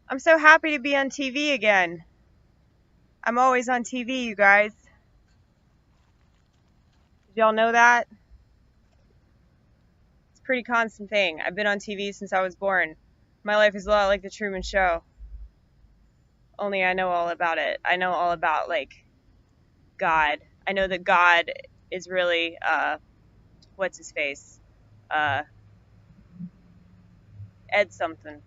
I'm so happy to be on TV again. I'm always on TV, you guys. Did y'all know that? It's a pretty constant thing. I've been on TV since I was born. My life is a lot like the Truman Show. Only I know all about it. I know all about, like, God. I know that God is really, what's his face? Ed something.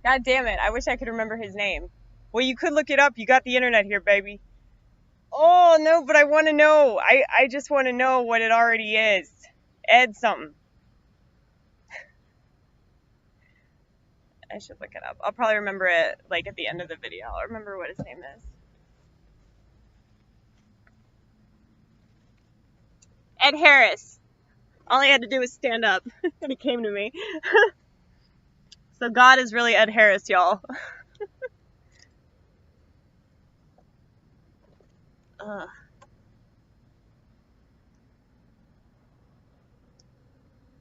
God damn it. I wish I could remember his name. Well, you could look it up. You got the internet here, baby. Oh, no, but I want to know. I just want to know what it already is. Ed something. I should look it up. I'll probably remember it, like, at the end of the video. I'll remember what his name is. Ed Harris. All I had to do was stand up, and it came to me. So God is really Ed Harris, y'all. Ugh.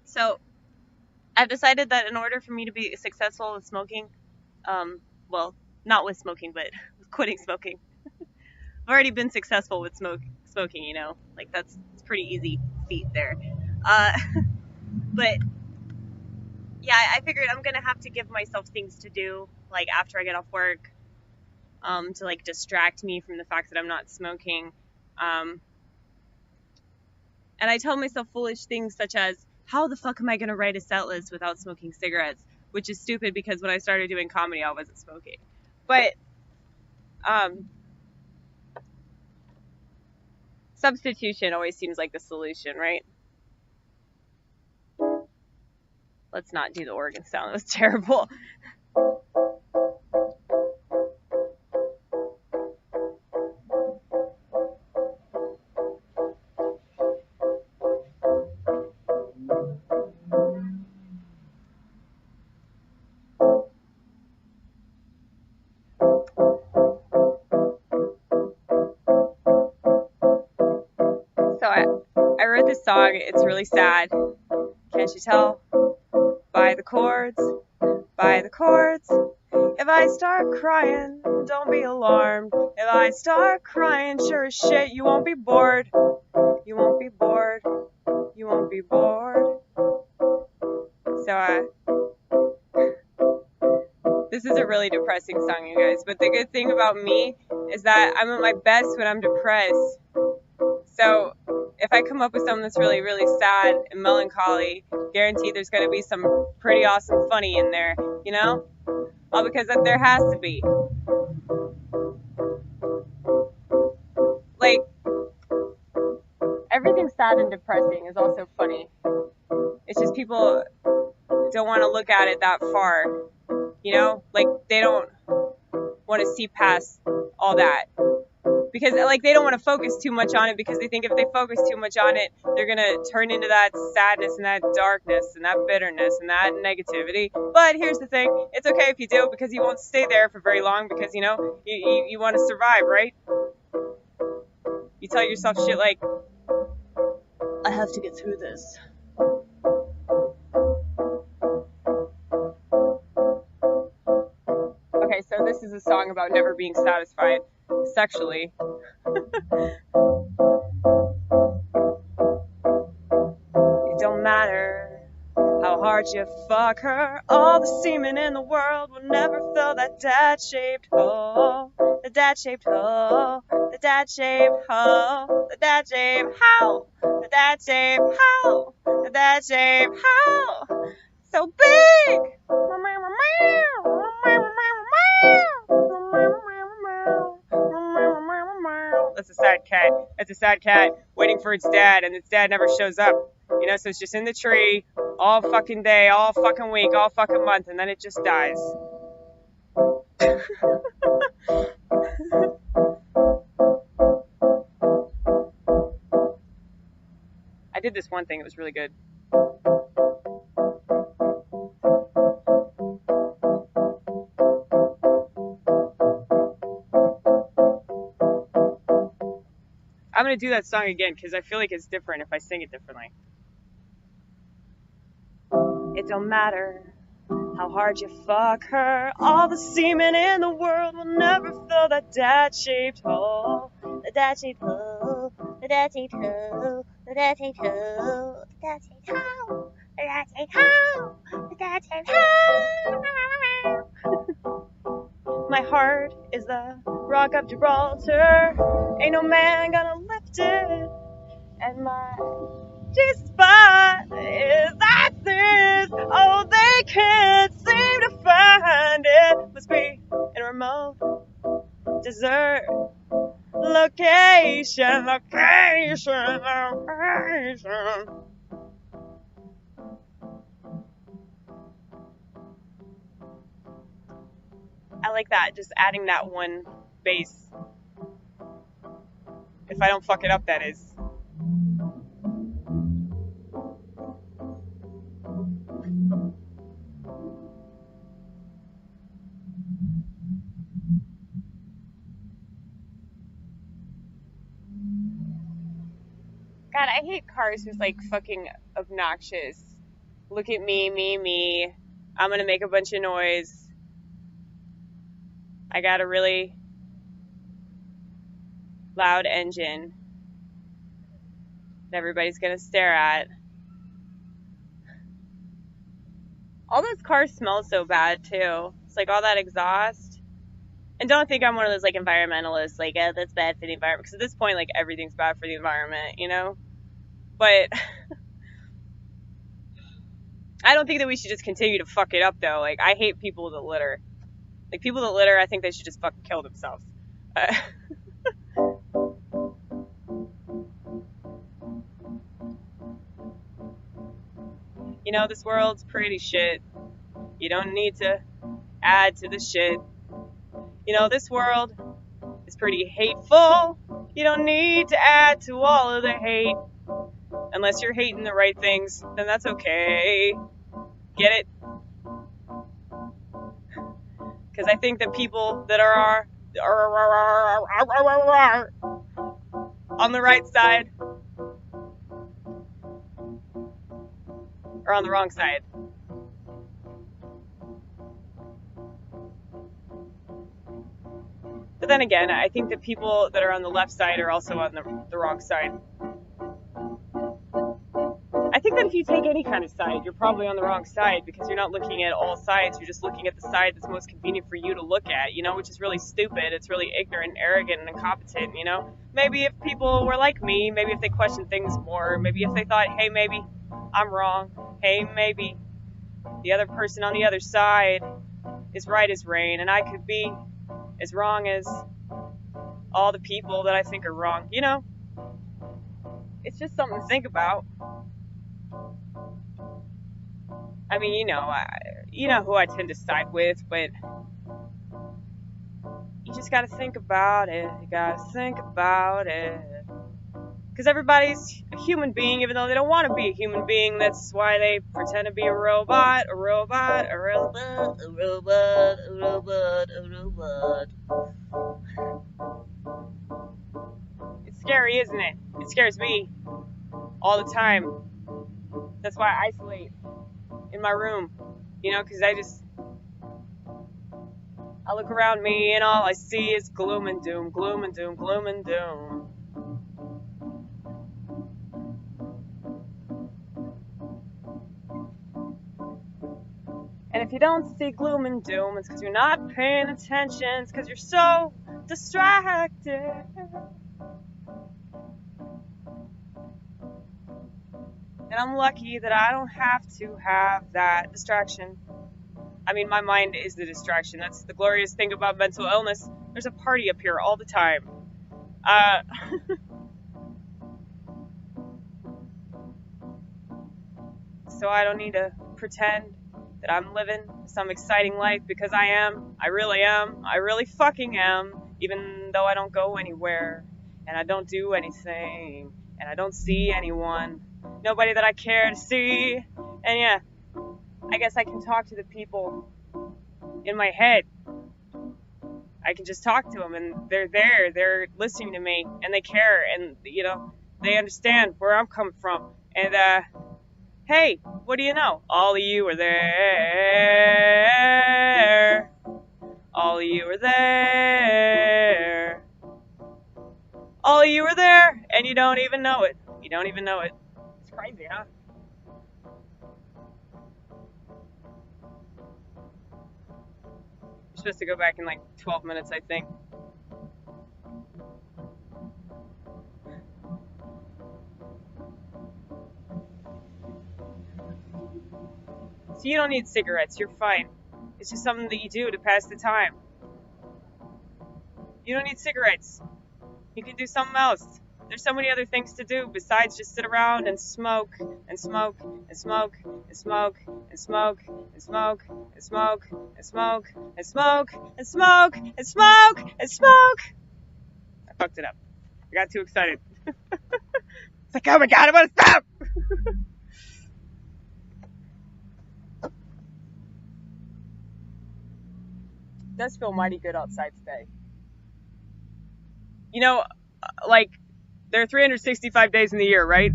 So I've decided that in order for me to be successful with smoking, well, not with smoking, but with quitting smoking. I've already been successful with smoking, you know, like it's pretty easy feat there. But yeah, I figured I'm gonna have to give myself things to do, like after I get off work, to like distract me from the fact that I'm not smoking. And I tell myself foolish things such as, how the fuck am I gonna write a set list without smoking cigarettes? Which is stupid because when I started doing comedy, I wasn't smoking. But substitution always seems like the solution, right? Let's not do the organ sound. That was terrible. So I wrote this song. It's really sad. Can't you tell? By the chords, by the chords. If I start crying, don't be alarmed. If I start crying, sure as shit, you won't be bored. You won't be bored. You won't be bored. So, this is a really depressing song, you guys. But the good thing about me is that I'm at my best when I'm depressed. So, if I come up with something that's really, really sad and melancholy, guarantee there's going to be some pretty awesome funny in there, you know? All because there has to be. Like, everything sad and depressing is also funny. It's just people don't want to look at it that far, you know? Like, they don't want to see past all that. Because, like, they don't want to focus too much on it because they think if they focus too much on it, they're going to turn into that sadness and that darkness and that bitterness and that negativity. But here's the thing. It's okay if you do because you won't stay there for very long because, you know, you want to survive, right? You tell yourself shit like, I have to get through this. Okay, so this is a song about never being satisfied sexually. It don't matter how hard you fuck her, all the semen in the world will never fill that dad-shaped hole. The dad-shaped hole. The dad-shaped hole. The dad-shaped hole. The dad-shaped hole. The dad-shaped hole. So big. That's a sad cat. That's a sad cat waiting for its dad, and its dad never shows up. You know, so it's just in the tree all fucking day, all fucking week, all fucking month, and then it just dies. I did this one thing. It was really good. I'm going to do that song again because I feel like it's different if I sing it differently. It don't matter how hard you fuck her, all the semen in the world will never fill that dad-shaped hole. The dad-shaped hole, the dad-shaped hole, the dad-shaped hole, the dad-shaped hole, the dad-shaped hole, the dad-shaped hole. My heart is the rock of Gibraltar, ain't no man gonna lift it, and my G-spot is ISIS. Oh, they can't seem to find it. Must be in a remote desert location. I like that, just adding that one bass. If I don't fuck it up, that is. God, I hate cars who's like fucking obnoxious. Look at me, me. I'm gonna make a bunch of noise. I got a really loud engine that everybody's gonna stare at. All those cars smell so bad too. It's like all that exhaust. And don't think I'm one of those like environmentalists, like, oh, that's bad for the environment. Because at this point, like, everything's bad for the environment, you know? But I don't think that we should just continue to fuck it up, though. Like, I hate people that litter. Like, people that litter, I think they should just fucking kill themselves. You know, this world's pretty shit. You don't need to add to the shit. You know, this world is pretty hateful. You don't need to add to all of the hate. Unless you're hating the right things, then that's okay. Get it? Because I think that people that are on the right side are on the wrong side. But then again, I think that people that are on the left side are also on the wrong side. I think that if you take any kind of side, you're probably on the wrong side because you're not looking at all sides. You're just looking at the side that's most convenient for you to look at, you know, which is really stupid. It's really ignorant, arrogant, and incompetent, you know. Maybe if people were like me, maybe if they questioned things more, maybe if they thought, hey, maybe I'm wrong. Hey, maybe the other person on the other side is right as rain, and I could be as wrong as all the people that I think are wrong, you know. It's just something to think about. I mean, you know who I tend to side with, but you just gotta think about it. You gotta think about it. Because everybody's a human being, even though they don't want to be a human being. That's why they pretend to be a robot. It's scary, isn't it? It scares me all the time. That's why I isolate in my room, you know, because I look around me and all I see is gloom and doom, gloom and doom, gloom and doom. And if you don't see gloom and doom, it's because you're not paying attention. It's because you're so distracted. And I'm lucky that I don't have to have that distraction. I mean, my mind is the distraction. That's the glorious thing about mental illness. There's a party up here all the time. So I don't need to pretend that I'm living some exciting life because I am. I really am. I really fucking am. Even though I don't go anywhere. And I don't do anything. And I don't see anyone. Nobody that I care to see. And yeah, I guess I can talk to the people in my head. I can just talk to them and they're there. They're listening to me and they care and, you know, they understand where I'm coming from. And Hey, what do you know? All of you were there. All of you were there. All of you were there, and you don't even know it. You don't even know it. It's crazy, huh? We're supposed to go back in like 12 minutes, I think. So you don't need cigarettes. You're fine. It's just something that you do to pass the time. You don't need cigarettes. You can do something else. There's so many other things to do besides just sit around and smoke and smoke and smoke and smoke and smoke and smoke and smoke and smoke and smoke and smoke and smoke and smoke. I fucked it up. I got too excited. It's like, oh my god, I want to stop! It does feel mighty good outside today. You know, like, there are 365 days in the year, right?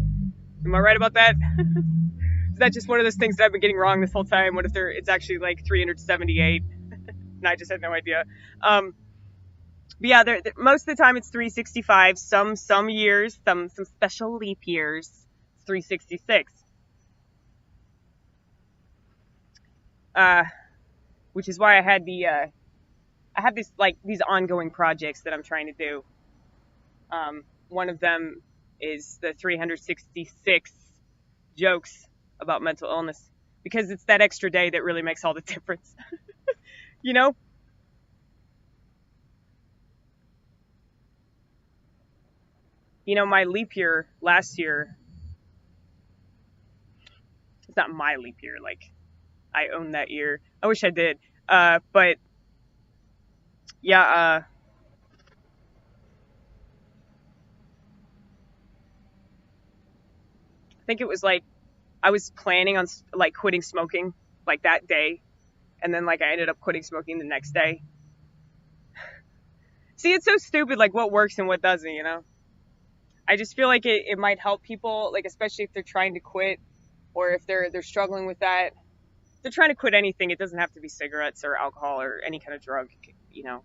Am I right about that? Is that just one of those things that I've been getting wrong this whole time? What if it's actually like 378? And I just had no idea. But yeah, most of the time it's 365. Some years, some special leap years, it's 366. Which is why I have these ongoing projects that I'm trying to do. One of them is the 366 jokes about mental illness, because it's that extra day that really makes all the difference. You know? You know, my leap year last year, it's not my leap year, like, I own that year. I wish I did. But, yeah, I think it was like, I was planning on, like, quitting smoking, like, that day. And then, like, I ended up quitting smoking the next day. See, it's so stupid, like, what works and what doesn't, you know? I just feel like it might help people, like, especially if they're trying to quit, or if they're struggling with that. If they're trying to quit anything, it doesn't have to be cigarettes or alcohol or any kind of drug, you know.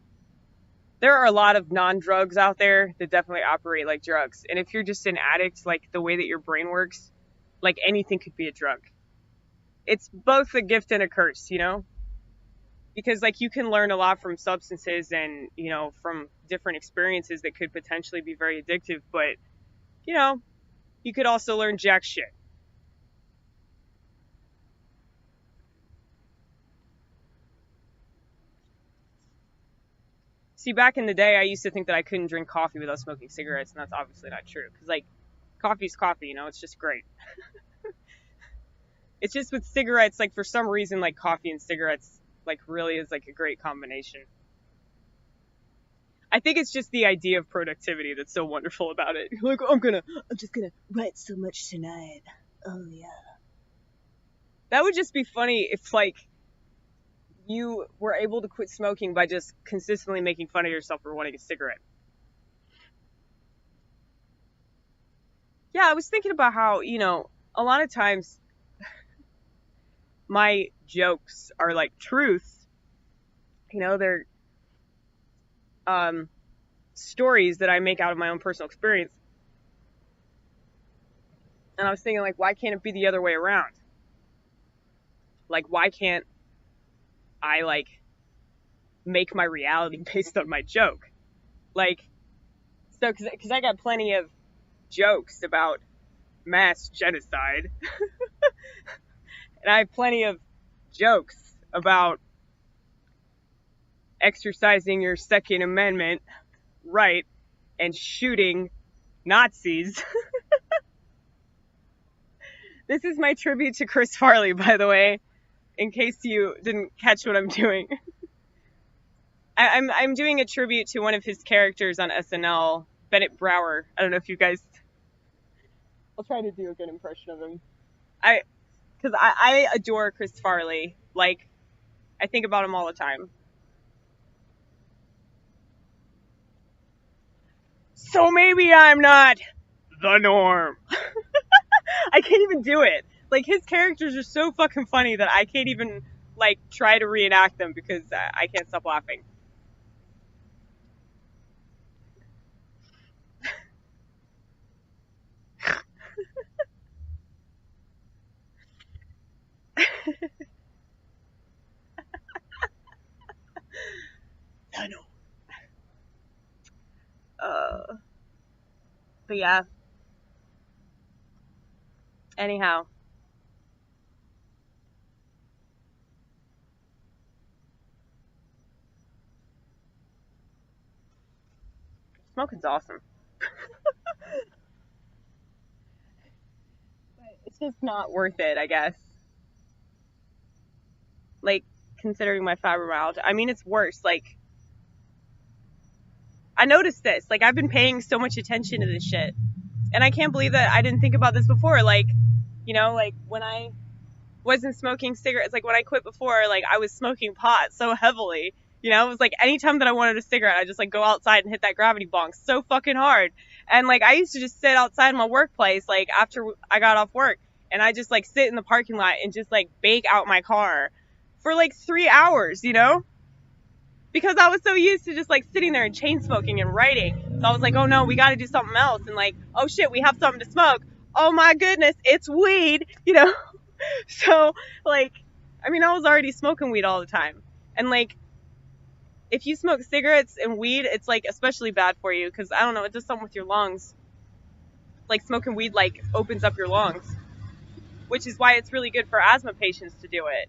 There are a lot of non-drugs out there that definitely operate like drugs. And if you're just an addict, like, the way that your brain works, like, anything could be a drug. It's both a gift and a curse, you know? Because, like, you can learn a lot from substances and, you know, from different experiences that could potentially be very addictive, but, you know, you could also learn jack shit. See, back in the day, I used to think that I couldn't drink coffee without smoking cigarettes, and that's obviously not true. Because, like, coffee's coffee, you know? It's just great. It's just with cigarettes, like, for some reason, like, coffee and cigarettes, like, really is, like, a great combination. I think it's just the idea of productivity that's so wonderful about it. Like, I'm just gonna write so much tonight. Oh, yeah. That would just be funny if, like, you were able to quit smoking by just consistently making fun of yourself for wanting a cigarette. Yeah, I was thinking about how, you know, a lot of times my jokes are like truth. You know, they're stories that I make out of my own personal experience. And I was thinking, like, why can't it be the other way around? Like, why can't I, like, make my reality based on my joke? Like, so, because I got plenty of jokes about mass genocide. And I have plenty of jokes about exercising your Second Amendment right and shooting Nazis. This is my tribute to Chris Farley, by the way, in case you didn't catch what I'm doing. I'm doing a tribute to one of his characters on SNL, Bennett Brower. I don't know if you guys... I'll try to do a good impression of him. Because I adore Chris Farley. Like, I think about him all the time. So maybe I'm not the norm. I can't even do it. like, his characters are so fucking funny that I can't even, like, try to reenact them because I can't stop laughing. I know. But yeah. Anyhow. Smoking's awesome. But it's just not worth it, I guess. Like, considering my fibromyalgia. I mean, it's worse. Like, I noticed this. Like, I've been paying so much attention to this shit. And I can't believe that I didn't think about this before. Like, you know, like, when I wasn't smoking cigarettes, like, when I quit before, like, I was smoking pot so heavily. You know, it was like anytime that I wanted a cigarette, I just, like, go outside and hit that gravity bong so fucking hard. And, like, I used to just sit outside my workplace, like, after I got off work. And I just, like, sit in the parking lot and just, like, bake out my car for, like, 3 hours, you know? Because I was so used to just, like, sitting there and chain smoking and writing. So I was like, oh, no, we got to do something else. And, like, oh, shit, we have something to smoke. Oh, my goodness, it's weed, you know? So, like, I mean, I was already smoking weed all the time. And, like, if you smoke cigarettes and weed, it's, like, especially bad for you. Because, I don't know, it does something with your lungs. Like, smoking weed, like, opens up your lungs. Which is why it's really good for asthma patients to do it.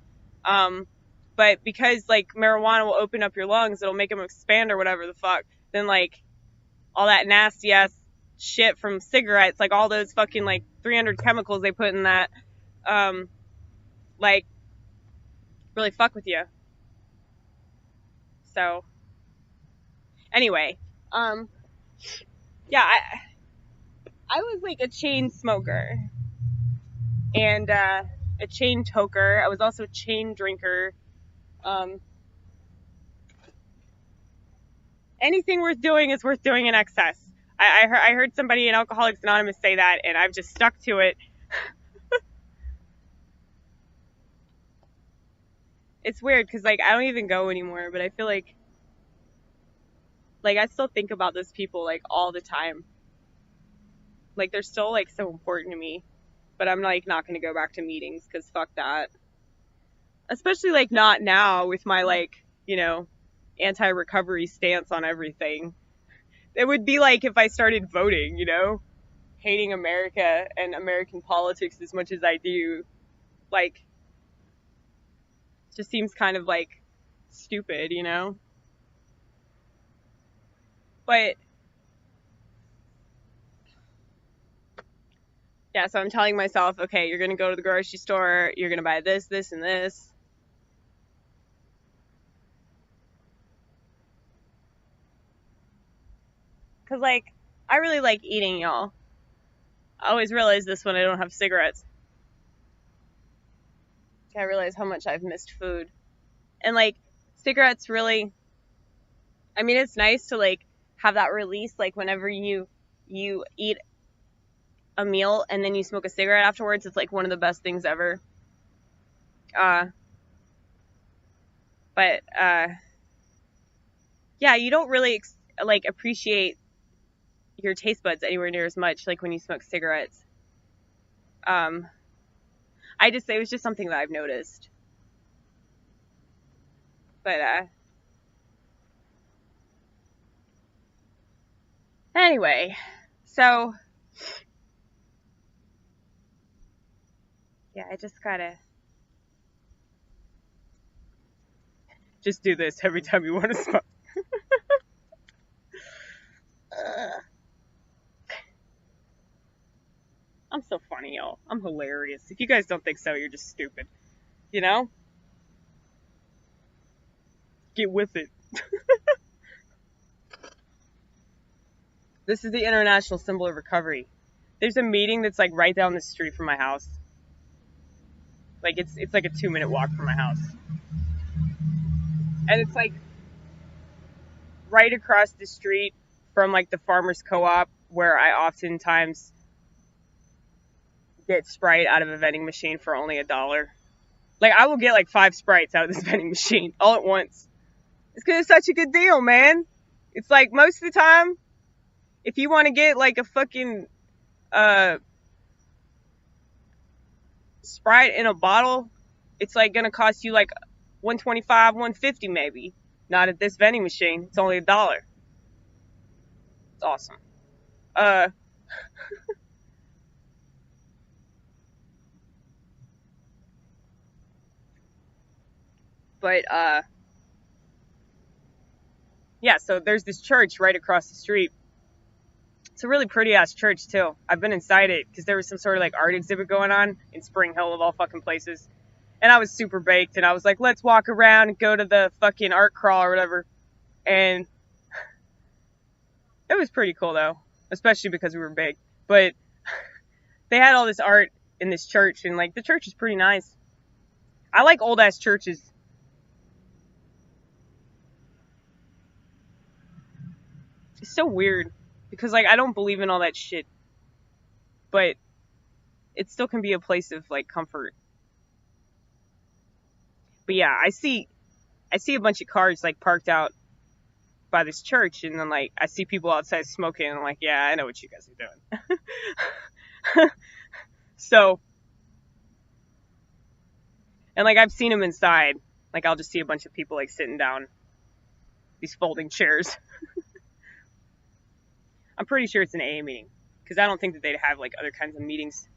But because, like, marijuana will open up your lungs, it'll make them expand or whatever the fuck, then, like, all that nasty-ass shit from cigarettes, like, all those fucking, like, 300 chemicals they put in that, like, really fuck with you. So, anyway, yeah, I was, like, a chain smoker, and, a chain toker. I was also a chain drinker. Anything worth doing is worth doing in excess. I heard somebody in Alcoholics Anonymous say that, and I've just stuck to it. It's weird, because, like, I don't even go anymore, but I feel like, I still think about those people, like, all the time. Like, they're still, like, so important to me. But I'm, like, not gonna go back to meetings, because fuck that. Especially, like, not now with my, like, you know, anti-recovery stance on everything. It would be like if I started voting, you know? Hating America and American politics as much as I do. Like, just seems kind of, like, stupid, you know? But, yeah, so I'm telling myself, okay, you're gonna go to the grocery store, you're gonna buy this, this, and this. Because, like, I really like eating, y'all. I always realize this when I don't have cigarettes. I realize how much I've missed food. And, like, cigarettes really, I mean, it's nice to, like, have that release, like, whenever you eat a meal and then you smoke a cigarette afterwards. It's, like, one of the best things ever. But, yeah, you don't really, like, appreciate your taste buds anywhere near as much, like, when you smoke cigarettes. It was just something that I've noticed. But, anyway, so, yeah, I just gotta just do this every time you want to smoke. I'm so funny, y'all. I'm hilarious. If you guys don't think so, you're just stupid. You know? Get with it. This is the International Symbol of Recovery. There's a meeting that's, like, right down the street from my house. Like, it's like a 2-minute walk from my house. And it's, like, right across the street from, like, the farmer's co-op where I oftentimes get Sprite out of a vending machine for only $1. Like, I will get like 5 Sprites out of this vending machine all at once. It's because it's such a good deal, man. It's like, most of the time, if you want to get like a fucking Sprite in a bottle, it's like gonna cost you like $125, $150 maybe. Not at this vending machine. It's only $1. It's awesome. But yeah, so there's this church right across the street. It's a really pretty ass church too. I've been inside it because there was some sort of like art exhibit going on in Spring Hill of all fucking places. And I was super baked and I was like, let's walk around and go to the fucking art crawl or whatever. And it was pretty cool though, especially because we were big. But they had all this art in this church and like the church is pretty nice. I like old ass churches. It's so weird because like I don't believe in all that shit, but it still can be a place of like comfort. But yeah, I see a bunch of cars like parked out by this church, and then like I see people outside smoking, and I'm like, yeah, I know what you guys are doing. So, and like I've seen them inside. Like I'll just see a bunch of people like sitting down these folding chairs. I'm pretty sure it's an AA meeting because I don't think that they'd have like other kinds of meetings,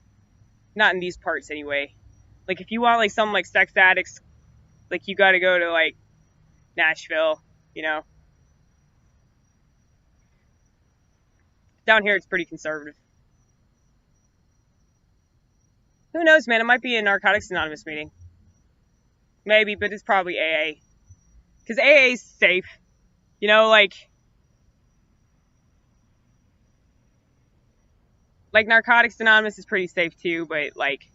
not in these parts anyway. Like if you want like some like sex addicts, like you got to go to like Nashville, you know. Down here it's pretty conservative. Who knows, man? It might be a Narcotics Anonymous meeting. Maybe, but it's probably AA. Because AA is safe. You know, like Narcotics Anonymous is pretty safe too, but like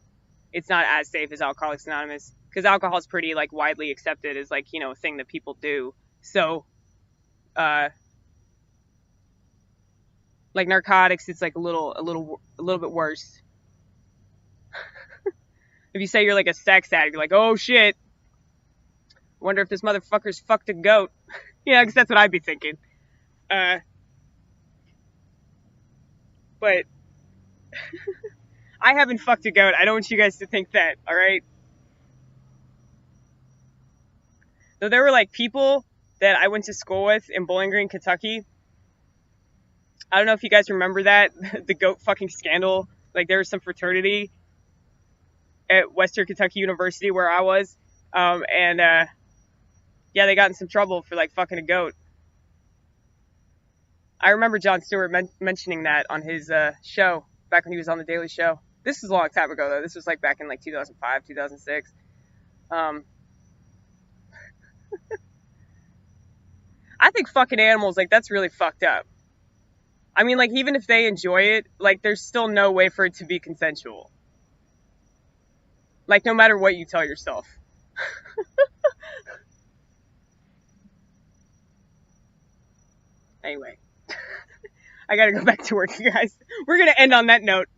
it's not as safe as Alcoholics Anonymous. Because alcohol is pretty like widely accepted as like, you know, a thing that people do. So, like narcotics, it's like a little bit worse. If you say you're like a sex addict, you're like, oh shit, wonder if this motherfucker's fucked a goat. Yeah, because that's what I'd be thinking. But I haven't fucked a goat. I don't want you guys to think that, alright? So there were like people that I went to school with in Bowling Green, Kentucky. I don't know if you guys remember that, the goat fucking scandal. Like there was some fraternity at Western Kentucky University where I was. Yeah, they got in some trouble for like fucking a goat. I remember Jon Stewart mentioning that on his show back when he was on the Daily Show. This is a long time ago though. This was like back in like 2005, 2006. I think fucking animals, like that's really fucked up. I mean, like even if they enjoy it, like there's still no way for it to be consensual. Like no matter what you tell yourself. Anyway, I gotta go back to work, you guys. We're gonna end on that note.